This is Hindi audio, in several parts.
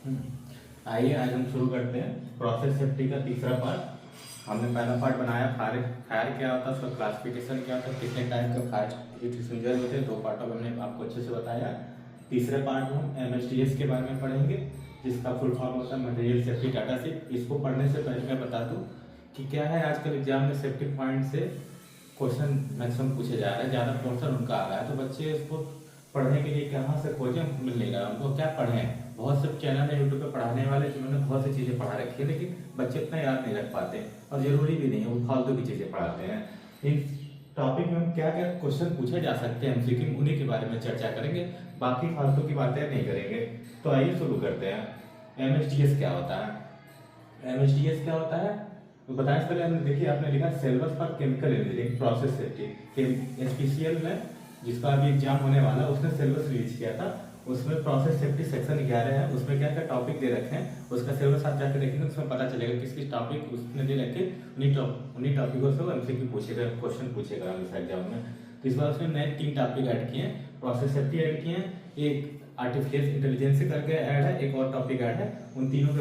आइए आज हम शुरू करते हैं प्रोसेस सेफ्टी का तीसरा पार्ट। हमने पहला पार्ट बनाया फायर क्या होता है, उसका क्लासिफिकेशन क्या होता है, कितने टाइप का फायर एक्सटिंग्विशर होते हैं। 2 पार्टों में हमने आपको अच्छे से बताया। तीसरे पार्ट में हम MSDS के बारे में पढ़ेंगे, जिसका फुल फॉर्म होता है मटेरियल सेफ्टी डाटा शीट। इसको पढ़ने से पहले मैं बता दूं कि क्या है, आजकल एग्जाम में सेफ्टी पॉइंट से क्वेश्चन मैक्सिमम पूछे जा रहे हैं, ज़्यादा पोर्शन उनका आ रहा है, तो बच्चे इसको पढ़ने के लिए कहाँ से खोजें, मिल नहीं रहा उनको। क्या पढ़ें, बहुत से चैनल है यूट्यूब पे पढ़ाने वाले जिन्होंने बहुत सी चीज़ें पढ़ा रखी है, लेकिन बच्चे इतना याद नहीं रख पाते और ज़रूरी भी नहीं है, वो फालतू की चीज़ें पढ़ाते हैं। इन टॉपिक में हम क्या क्या क्वेश्चन पूछे जा सकते हैं MCQ, उन्हीं के बारे में चर्चा करेंगे, बाकी फालतू की बातें नहीं करेंगे। तो आइए शुरू करते हैं। MSDS क्या होता है? MSDS क्या होता है तो बताएं। पहले हमने देखिए, आपने लिखा syllabus for chemical engineering process safety. SPCL में जिसका अभी एग्जाम होने वाला है, उसने सिलेबस रिलीज किया था। उसमें प्रोसेस सेफ्टी सेक्शन 11 है, उसमें क्या क्या टॉपिक दे रखे हैं, उसका सिलेबस आप जाकर देखेंगे, उसमें पता चलेगा किस किस टॉपिक उसने दे रखे, उन्हीं टॉपिकों से वो MCQ पूछेगा, क्वेश्चन पूछेगा इस एग्जाम में। तो इस बार उसने नए 3 टॉपिक ऐड किए हैं। प्रोसेस सेफ्टी ऐड किए हैं, एक आर्टिफिशियल इंटेलिजेंस करके ऐड है, एक और टॉपिक ऐड है। उन तीनों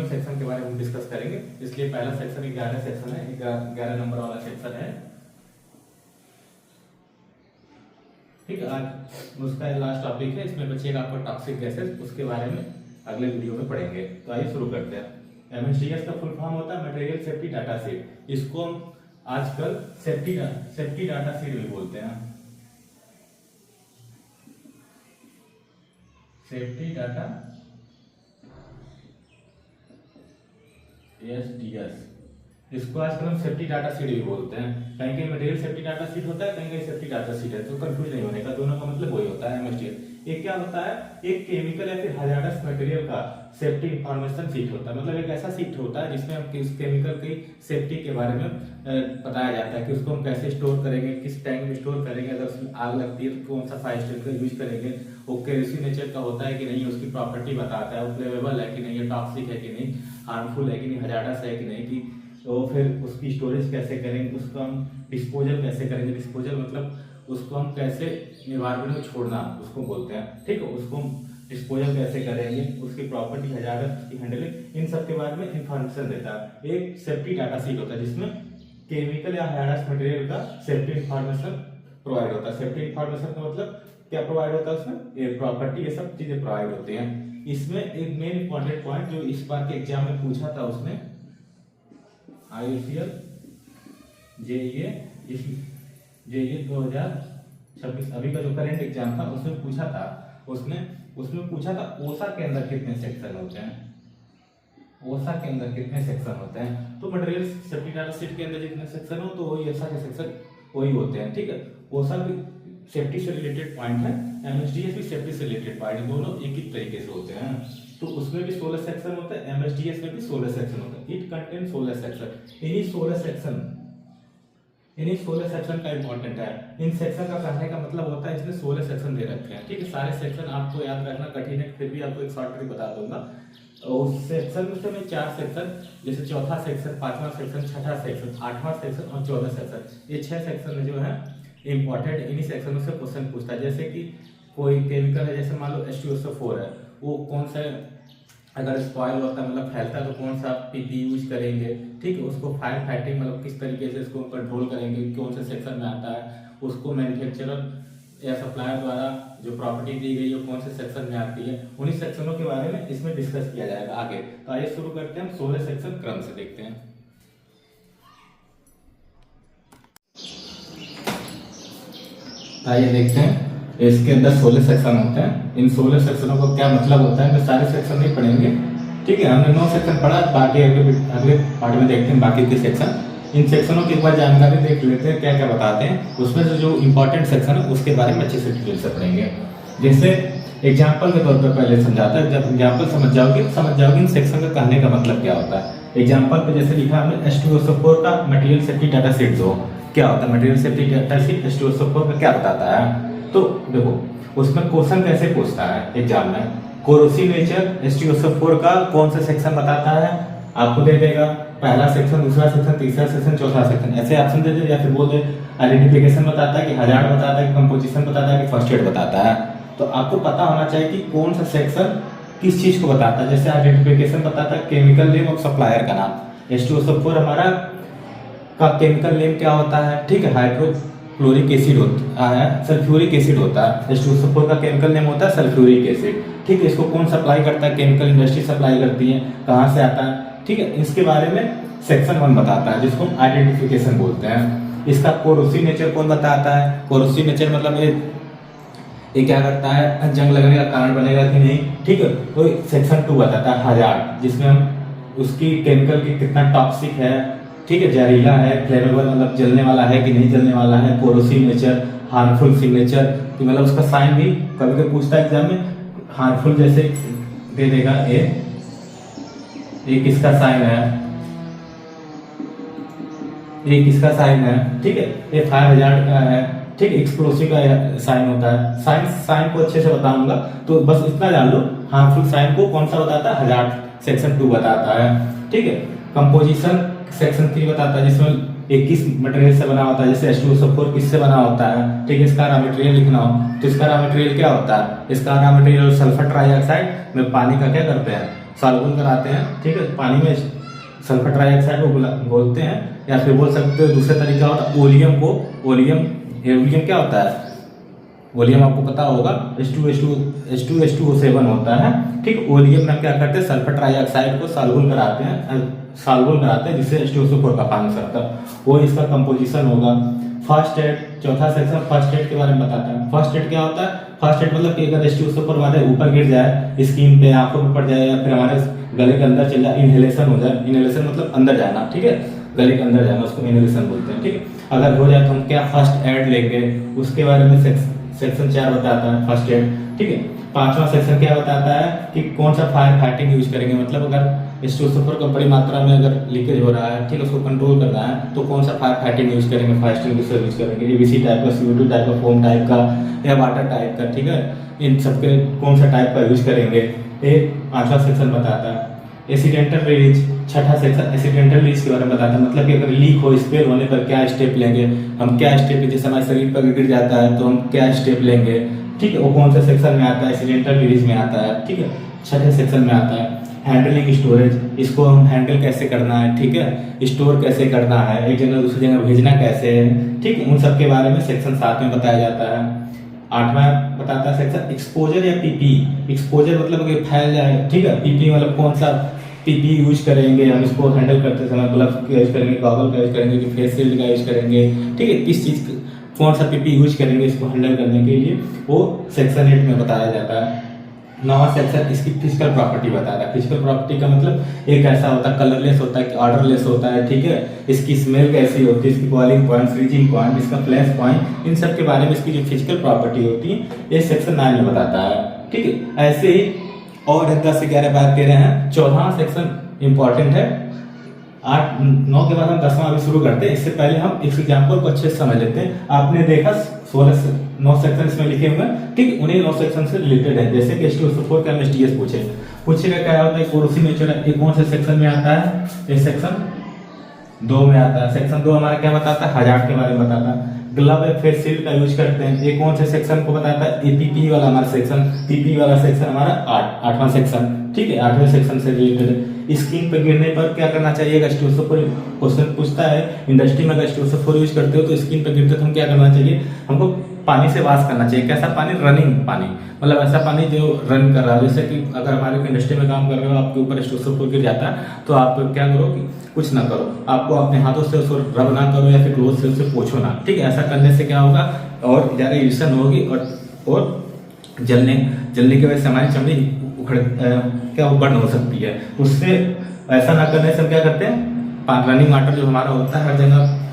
सेक्शन के बारे में हम डिस्कस करेंगे। इसलिए पहला सेक्शन 11 सेक्शन है, 11 नंबर वाला सेक्शन है, ठीक है। आज उसका लास्ट टॉपिक है, इसमें बचेगा आपको टॉक्सिक गैसेस, उसके बारे में अगले वीडियो में पढ़ेंगे। तो आइए शुरू करते हैं। MSDS का फुल फॉर्म होता है मटेरियल सेफ्टी डाटा शीट। इसको हम आजकल सेफ्टी डाटा शीट भी बोलते हैं, सेफ्टी डाटा SDS। इसको आजकल हम सेफ्टी डाटा शीट भी बोलते हैं। कहीं कहीं मटेरियल सेफ्टी डाटा शीट होता है, कहीं कहीं सेफ्टी डाटा शीट है, तो कंफ्यूज नहीं होने का, दोनों का मतलब वही होता है MSDS। एक क्या होता है, एक केमिकल या फिर हजारस मटेरियल का सेफ्टी इंफॉर्मेशन शीट होता है। मतलब एक ऐसा शीट होता है जिसमें हम किस केमिकल की सेफ्टी के बारे में बताया जाता है कि उसको हम कैसे स्टोर करेंगे, किस टैंक में स्टोर करेंगे, अगर उसमें आग लगती है तो कौन सा फायर एक्सटिंग्विशर यूज करेंगे, वो केरोसिन नेचर का होता है कि नहीं, उसकी प्रॉपर्टी बताता है, वो फ्लेमेबल है कि नहीं, टॉक्सिक है कि नहीं, हार्मफुल है कि नहीं, हजारस है कि नहीं, कि तो फिर उसकी स्टोरेज कैसे करेंगे, उसको हम डिस्पोजल कैसे करेंगे। डिस्पोजल मतलब उसको हम कैसे एनवायरमेंट में छोड़ना उसको बोलते हैं, ठीक है। उसको हम डिस्पोजल कैसे करेंगे, उसकी प्रॉपर्टी, हजारत की हैंडलिंग, इन सब के बारे में इंफॉर्मेशन देता है। एक सेफ्टी डाटा शीट होता है जिसमें केमिकल या हजारस मटेरियल का सेफ्टी इंफॉर्मेशन प्रोवाइड होता है। सेफ्टी इंफॉर्मेशन का मतलब क्या प्रोवाइड होता है, उसमें ये प्रॉपर्टी, ये सब चीजें प्रोवाइड होती हैं। इसमें एक मेन इंपॉर्टेंट पॉइंट जो इस बार के एग्जाम में पूछा था, उसने IOCL JEA 2026 अभी का जो करंट एग्जाम था उसमें पूछा था, उसमें पूछा था ओसा के अंदर कितने सेक्शन होते हैं, ओसा के अंदर कितने सेक्शन होते हैं। तो मटेरियल सेफ्टी डाटा शीट के अंदर जितने सेक्शन हो, तो वही ओसा के सेक्शन वही होते हैं, ठीक है। ओसा भी सेफ्टी से रिलेटेड पॉइंट है, MSDS भी सेफ्टी से रिलेटेड पॉइंट है, दोनों एक ही तरीके से होते हैं। तो उसमें भी 16 सेक्शन होता है, MSDS में भी 16 सेक्शन होता है। It contain 16 section. इन्हीं 16 सेक्शन का इंपॉर्टेंट है। इन सेक्शन का कहने का मतलब होता है, इसमें 16 सेक्शन दे रखे हैं, ठीक है। सारे सेक्शन आपको याद रखना कठिन है, फिर भी आपको एक शॉर्ट ट्रिक बता दूंगा। और सेक्शन में से मैं 4 सेक्शन, जैसे चौथा सेक्शन, 5वां सेक्शन, छठा सेक्शन, 8वां सेक्शन और 14 सेक्शन, ये 6 सेक्शन जो है इंपॉर्टेंट, इन्हीं सेक्शनों से क्वेश्चन पूछता है। जैसे कि कोई केमिकल है, जैसे मान लो H2SO4 है, वो कौन सा अगर स्पॉइल होता है, मतलब फैलता है, तो कौन सा PP यूज करेंगे, ठीक है। उसको फायर फाइटिंग मतलब किस तरीके से इसको कंट्रोल करेंगे, कौन से सेक्शन में आता है, उसको मैन्युफैक्चरर या सप्लायर द्वारा जो प्रॉपर्टी दी गई है कौन से सेक्शन में आती है, उन्हीं सेक्शनों के बारे में इसमें डिस्कस किया जाएगा आगे। तो आइए शुरू करते हैं, हम 16 सेक्शन क्रम से देखते हैं। आइए देखते हैं, इसके अंदर 16 सेक्शन होते हैं। इन 16 सेक्शनों का क्या मतलब होता है, मैं सारे सेक्शन नहीं पढ़ेंगे, ठीक है। हमने 9 सेक्शन पढ़ा, बाकी अगले पार्ट में देखते हैं बाकी के सेक्शन। इन सेक्शनों की एक बार जानकारी देख लेते हैं क्या क्या बताते हैं। उसमें से जो इंपॉर्टेंट सेक्शन है उसके बारे में अच्छे से डिटेल से पढ़ेंगे। जैसे एग्जाम्पल के तौर पर पहले समझाता है, जब एग्जाम्पल समझ जाओगे इन सेक्शन का कहने का मतलब क्या होता है। एग्जाम्पल पे जैसे लिखा हमने H2SO4 का मटेरियल सेफ्टी डाटा शीट, जो क्या होता है material safety data sheet H2SO4 का क्या बताता है। तो देखो उसमें क्वेश्चन कैसे पूछता है एग्जाम में, कोरोसिव नेचर H2SO4 का कौन सा सेक्शन बताता है, आपको दे देगा पहला सेक्शन, दूसरा सेक्शन, तीसरा सेक्शन, चौथा सेक्शन, ऐसे ऑप्शन दे दे, या फिर बोल दे आइडेंटिफिकेशन बताता है, कि हजार्ड बताता है, कि कंपोजिशन बताता है, कि फर्स्ट एड बताता है। तो आपको पता होना चाहिए कि कौन सा सेक्शन किस चीज़ को बताता है, जैसे आइडेंटिफिकेशन बताता है केमिकल नेम और सप्लायर का नाम। H2SO4 हमारा का केमिकल नेम क्या होता है, ठीक है, हाइड्रोक्लोरिक एसिड होता है, सल्फ्यूरिक एसिड होता है। H2SO4 का केमिकल नेम होता है सल्फ्यूरिक एसिड, ठीक है। इसको कौन सप्लाई करता है, केमिकल इंडस्ट्री सप्लाई करती है, कहाँ से आता है, ठीक है। इसके बारे में सेक्शन 1 बताता है, जिसको हम आइडेंटिफिकेशन बोलते हैं। इसका कोरोसिव नेचर कौन बताता है, कोरोसिव नेचर मतलब ये क्या करता है, जंग लगने का कारण बनेगा कि नहीं, ठीक है। तो सेक्शन 2 बताता है हजार्ड, जिसमें हम उसकी केमिकल की कितना टॉक्सिक है, ठीक है, जहरीला है, फ्लेमेबल मतलब जलने वाला है कि नहीं जलने वाला है, कोरोसिव नेचर, हार्मफुल सिग्नेचर, तो मतलब उसका साइन भी कभी कभी पूछता है एग्जाम में, हार्मफुल जैसे दे देगा ये किसका साइन है, ये किसका साइन है, ठीक है, ये फायर हजार्ड का है, ठीक है, एक्सप्लोसिव का साइन होता है। साइन को अच्छे से बताऊंगा, तो बस इतना जान लो, हार्मफुल साइन को कौन सा बताता है, हजार्ड, सेक्शन 2 बताता है, ठीक है। कंपोजिशन सेक्शन 3 बताता है, जिसमें 21 मटेरियल से बना होता है, जैसे H2SO4 किससे बना होता है, ठीक है। इसका रॉ मटेरियल लिखना हो तो इसका रॉ मटेरियल क्या होता है, इसका रॉ मटेरियल सल्फर ट्राइऑक्साइड में पानी का क्या करते हैं, सॉल्युबल कराते हैं, ठीक है। पानी में सल्फर ट्राइऑक्साइड को बोलते हैं, या फिर बोल सकते हो दूसरा तरीका होता है ओलियम को, ओलियम क्या होता है, ओलियम आपको पता होगा H2H2O7 होता है, ठीक। ओलियम में हम क्या करते हैं, सल्फर ट्राइऑक्साइड को सॉल्युबल कराते हैं, जिससे H2SO4 का फॉर्म सकता है, वो इसका कंपोजिशन होगा। फर्स्ट एड, चौथा सेक्शन फर्स्ट एड के बारे में बताता है। फर्स्ट एड क्या होता है, फर्स्ट एड मतलब कि अगर H2SO4 हमारे ऊपर गिर जाए, स्किन पे, आंखों पे पड़ जाए, या फिर हमारे गले के अंदर चल जाए, इनहेलेशन हो जाए, इनहेलेशन मतलब अंदर जाना, ठीक है, गले के अंदर जाना, उसको इनहेलेशन बोलते हैं, ठीक है। अगर हो जाए तो हम क्या फर्स्ट एड लेंगे, उसके बारे में सेक्शन 4 बताता है, फर्स्ट एड, ठीक है। पांचवा सेक्शन क्या बताता है कि कौन सा फायर फाइटिंग यूज करेंगे, मतलब अगर H2SO4 का बड़ी मात्रा में अगर लीकेज हो रहा है, ठीक है, उसको कंट्रोल करना है, तो कौन सा फायर फाइटिंग यूज करेंगे, फायर एक्सटिंग्विशर यूज करेंगे, एबीसी टाइप का, CO2 टाइप का, फोम टाइप का, या वाटर टाइप का, ठीक है। इन सबके कौन सा टाइप का यूज करेंगे, ये पांचवा सेक्शन बताता है। एक्सीडेंटल रिलीज, छठा सेक्शन एक्सीडेंटल रिलीज के बारे में बताता है, मतलब कि अगर लीक हो, स्पेल होने पर क्या स्टेप लेंगे, हम क्या स्टेप, जैसे हमारे शरीर पर गिर जाता है तो हम क्या स्टेप लेंगे, ठीक है, वो कौन सा सेक्शन में आता है, एक्सीडेंटल रिलीज में आता है, ठीक है, छठे सेक्शन में आता है। हैंडलिंग स्टोरेज, इसको हम हैंडल कैसे करना है, ठीक है, स्टोर कैसे करना है, एक जगह दूसरी जगह भेजना कैसे है, ठीक है, उन सब के बारे में सेक्शन 7 में बताया जाता है। आठवां बताता है सेक्शन एक्सपोजर या पीपी। एक्सपोजर मतलब अगर फैल जाए, ठीक है, पीपी मतलब कौन सा पीपी यूज करेंगे, हम इसको हैंडल करते समय ग्लव्स का यूज करेंगे, गॉगल का यूज करेंगे, कि फेस शील्ड का यूज करेंगे, ठीक है, किस चीज कौन सा पीपी यूज करेंगे इसको हैंडल करने के लिए, वो सेक्शन 8 में बताया जाता है। नवा सेक्शन इसकी फिजिकल प्रॉपर्टी बताता है। फिजिकल प्रॉपर्टी का मतलब एक ऐसा होता है, कलरलेस होता है, ऑर्डरलेस होता है, ठीक है, इसकी स्मेल कैसी होती है, इसकी बॉइलिंग पॉइंट, फ्रीजिंग पॉइंट, इसका फ्लैश पॉइंट, इन सब के बारे में इसकी जो फिजिकल प्रॉपर्टी होती है, ये सेक्शन 9 में बताता है, ठीक है। ऐसे ही और 10 से 11 बात कर रहे हैं। 14वां सेक्शन इंपॉर्टेंट है। 8 9 के बाद हम 10वां अभी शुरू करते हैं। इससे पहले हम इस एग्जाम्पल को अच्छे से समझ लेते हैं। आपने देखा 9 सेक्शन इसमें लिखे हुए हैं, ठीक, उन्हीं 9 सेक्शन से रिलेटेड है। जैसे कि H2SO4 का एमएसटीएस पूछेगा क्या होता है, कोरोसिव नेचर है, ये कौन से सेक्शन में आता है, ये सेक्शन 2 में आता है। सेक्शन 2 हमारा क्या बताता है, हजार्ड के बारे में बताता है। ग्लव या फेस शील्ड का यूज करते हैं, ये कौन से सेक्शन को बताता है, पीपी वाला हमारा सेक्शन, पीपी वाला सेक्शन हमारा 8वां सेक्शन, ठीक है, 8वें सेक्शन से रिलेटेड है। स्किन पर गिरने पर क्या करना चाहिए, अगर H2SO4 क्वेश्चन पूछता है इंडस्ट्री में, अगर H2SO4 यूज करते हो तो स्किन पर गिरते तो हम क्या करना चाहिए, हमको पानी से वॉश करना चाहिए। कैसा पानी, रनिंग पानी, मतलब ऐसा पानी जो रन कर रहा है। जैसे कि अगर हमारे इंडस्ट्री में काम कर रहे हो, आपके ऊपर H2SO4 गिर जाता है तो आप क्या करो कि कुछ ना करो, आपको अपने हाथों से उसको रब ना करो या फिर क्लोथ से उससे पोछो ना, ठीक है। ऐसा करने से क्या होगा, और ज़्यादा इरिटेशन होगी और जलने की वजह से हमारी चमड़ी क्या वो बर्न हो सकती है। उससे ऐसा ना करने से हम क्या करते हैं, रनिंग वाटर जो हमारा होता है हर जगह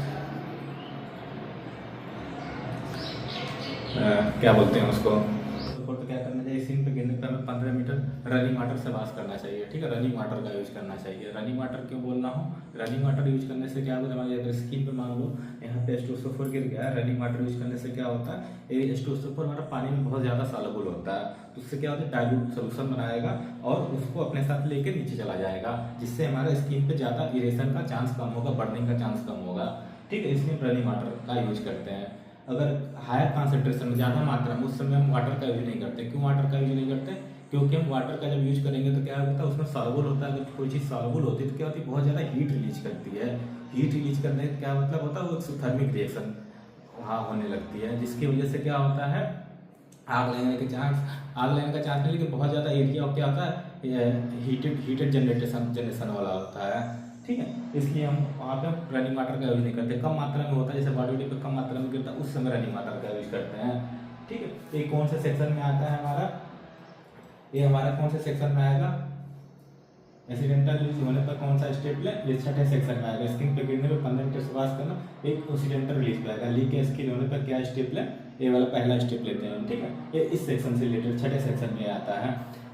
क्या बोलते हैं उसको, तो क्या करना चाहिए, स्किन पे गिरने पर हमें 15 मीटर रनिंग वाटर से वॉश करना चाहिए, ठीक है, रनिंग वाटर का यूज करना चाहिए। रनिंग वाटर क्यों बोल रहा हूँ, रनिंग वाटर यूज करने से क्या होता है, हमारी अगर स्किन पे मान लो यहाँ पे H2SO4 गिर गया, रनिंग वाटर यूज करने से क्या होता है, ये H2SO4 हमारा पानी में बहुत ज़्यादा सॉल्युबल होता है, तो उससे क्या होता है, डाइल्यूट सोल्यूशन बनाएगा और उसको अपने साथ लेके नीचे चला जाएगा, जिससे हमारे स्किन पे ज़्यादा इरेशन का चांस कम होगा, बर्निंग का चांस कम होगा, ठीक है। इसलिए रनिंग वाटर का यूज करते हैं। अगर हायर कॉन्सेंट्रेशन में, ज़्यादा मात्रा में, उस समय हम वाटर का यूज नहीं करते। क्यों वाटर का यूज नहीं करते, क्योंकि हम वाटर का जब यूज करेंगे तो क्या होता है उसमें सॉल्युबल होता है, अगर कोई चीज़ सॉल्युबल होती है तो क्या होती है बहुत ज़्यादा हीट रिलीज करती है। हीट रिलीज करने का क्या मतलब होता है वो एक्सोथर्मिक रिएक्शन वहाँ होने लगती है, जिसकी वजह से क्या होता है आग लगने के चांस, आग लगने का चांस नहीं, लेकिन बहुत ज़्यादा एरिया क्या होता है हीटेड जनरेशन वाला होता है। ठीक है, इसलिए हम वहाँ पे रनिंग वाटर का यूज नहीं करते, कम मात्रा में होता है जैसे बॉडी पे कम मात्रा में गिरता है उस समय रनिंग वाटर का यूज करते हैं। ठीक है, ये कौन से सेक्शन में आता है हमारा, ये हमारा कौन से सेक्शन में आएगा, एक्सीडेंटल यूज होने पर कौन सा स्टेप ले, ये छठे सेक्शन में आएगा। स्किन पे गिरने पर 15 मिनट से वाश करना, एक एक्सीडेंटल रिलीज पे आएगा। लीक के स्किन होने पर क्या स्टेप ले, ये वाला पहला स्टेप लेते हैं। ठीक है, ये इस सेक्शन से रिलेटेड छठे सेक्शन में आता है।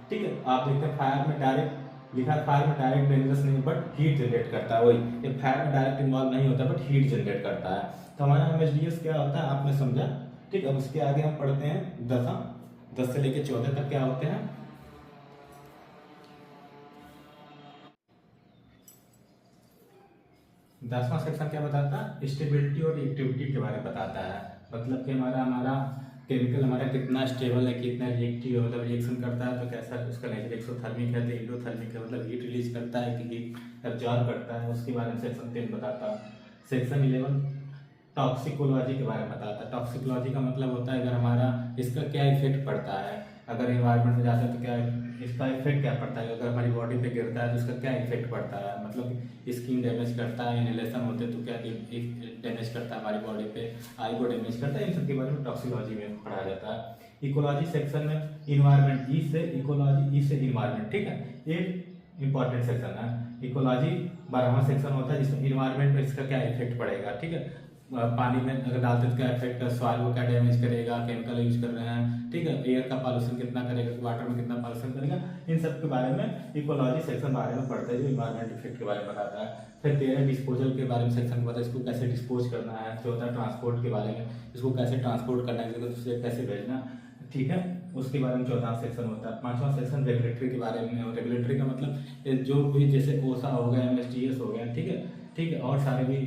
ठीक है, आप देखते हैं फायर में डायरेक्ट लिखा है, फायर में डायरेक्ट डेंजरस नहीं बट हीट जनरेट करता है, वही ये फायर में डायरेक्ट इन्वॉल्व नहीं होता बट हीट जनरेट करता है। तो हमारा एमएसडीएस क्या होता है आपने समझा। ठीक, अब उसके आगे हम पढ़ते हैं 10 से लेकर 14 तक क्या होते हैं। 10वां सेक्शन क्या बताता है, स्टेबिलिटी और रिएक्टिविटी के बारे में बताता है। मतलब कि हमारा केमिकल हमारा कितना स्टेबल है, कितना रिएक्टिव मतलब रिएक्शन करता है, तो कैसा उसका नेचर एक्सोथर्मिक है तो इंडोथर्मिक है, मतलब हीट रिलीज करता है कि हीट एब्जॉर्ब करता है, उसके बारे में सेक्शन 10 बताता है। सेक्शन 11 टॉक्सिकोलॉजी के बारे में बताता है। टॉक्सिकोलॉजी का मतलब होता है अगर हमारा इसका क्या इफेक्ट पड़ता है, अगर इन्वायरमेंट में जाता है तो क्या इसका इफेक्ट क्या पड़ता है, अगर हमारी बॉडी पे गिरता है तो इसका क्या इफेक्ट पड़ता है, मतलब स्किन डैमेज करता है, इनहेलेशन होते हैं तो क्या डैमेज करता है हमारी बॉडी पे, आई को डैमेज करता है, इन सब के बारे में टॉक्सिकोलॉजी में पढ़ा जाता है। इकोलॉजी सेक्शन में इन्वायरमेंट, ई से इकोलॉजी, ई से इन्वायरमेंट। ठीक है, ये इंपॉर्टेंट सेक्शन है। इकोलॉजी 12वां सेक्शन होता है जिसमें इन्वायरमेंट पे इसका क्या इफेक्ट पड़ेगा। ठीक है, पानी में अगर डालते तो क्या इफेक्ट है, सॉइल को क्या डैमेज करेगा, केमिकल यूज कर रहे हैं। ठीक है, एयर का पॉल्यूशन कितना करेगा, वाटर में कितना पॉल्यूशन करेगा, इन सब के बारे में इकोलॉजी सेक्शन बारे में पढ़ते हैं जो इन्वायरमेंट इफेक्ट के बारे में बताता है। फिर 13 डिस्पोजल के बारे में सेक्शन बताता है, इसको कैसे डिस्पोज करना है। 14 ट्रांसपोर्ट के बारे में, इसको कैसे ट्रांसपोर्ट करना है, दूसरे कैसे भेजना। ठीक है, उसके बारे में 14वां सेक्शन होता है। 5वां सेक्शन रेगुलेटरी के बारे में। रेगुलेटरी का मतलब जो भी जैसे ओसा हो गया, एमएसडीएस हो गया, ठीक है, ठीक है, और सारे भी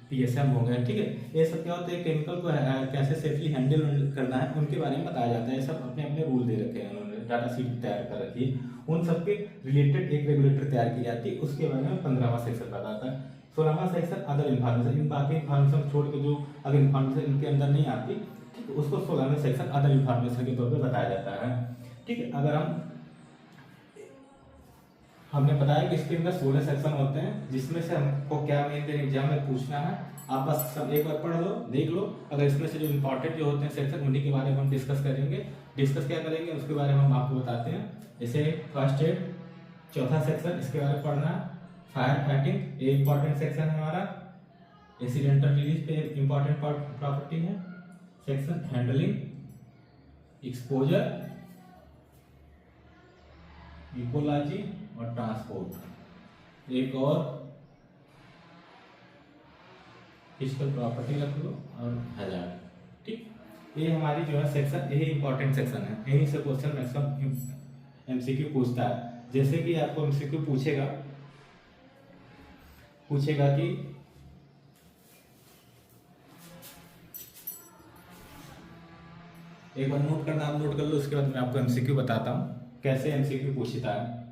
पीएसएम हो गए। ठीक है, ये सब क्या होते हैं केमिकल को कैसे सेफली हैंडल करना है उनके बारे में बताया जाता है। ये सब अपने अपने रूल दे रखे हैं उन्होंने, डाटा शीट तैयार कर रखी है, उन सबके रिलेटेड एक रेगुलेटर तैयार की जाती है, उसके बारे में 15वां सेक्शन बताता है। 16वां सेक्शन अदर इन्फॉर्मेशन, इन बाकी इन्फॉर्मेशन छोड़ के जो अगर इन्फॉर्मेशन इनके अंदर नहीं आती, ठीक है, उसको 16वें सेक्शन अदर इन्फॉर्मेशन के तौर पर बताया जाता है। ठीक है, अगर हमने बताया कि इसके अंदर 16 सेक्शन होते हैं, जिसमें से हमको क्या मेन एग्जाम में पूछना है, आप बस सब एक बार पढ़ लो, देख लो। अगर इसमें से जो इंपॉर्टेंट जो होते हैं सेक्शन उन्हीं के बारे में हम डिस्कस करेंगे। डिस्कस क्या करेंगे उसके बारे में हम आपको बताते हैं। जैसे फर्स्ट एड, चौथा सेक्शन, इसके बारे में पढ़ना है। फायर फाइटिंग, ये इंपॉर्टेंट सेक्शन है हमारा। एक्सीडेंटल रिलीज पे इंपॉर्टेंट प्रॉपर्टी है सेक्शन। हैंडलिंग, एक्सपोजर, इकोलॉजी और ट्रांसपोर्ट। एक और फिजिकल प्रॉपर्टी रख लो और हैजार्ड। ठीक, ये हमारी जो है सेक्शन, यही इंपॉर्टेंट सेक्शन है, यहीं से क्वेश्चन मैक्सिमम एमसीक्यू पूछता है। जैसे कि आपको एमसीक्यू पूछेगा कि एक बार नोट करना, आप नोट कर लो, उसके बाद मैं आपको एमसीक्यू बताता हूँ कैसे एमसीक्यू पूछता है।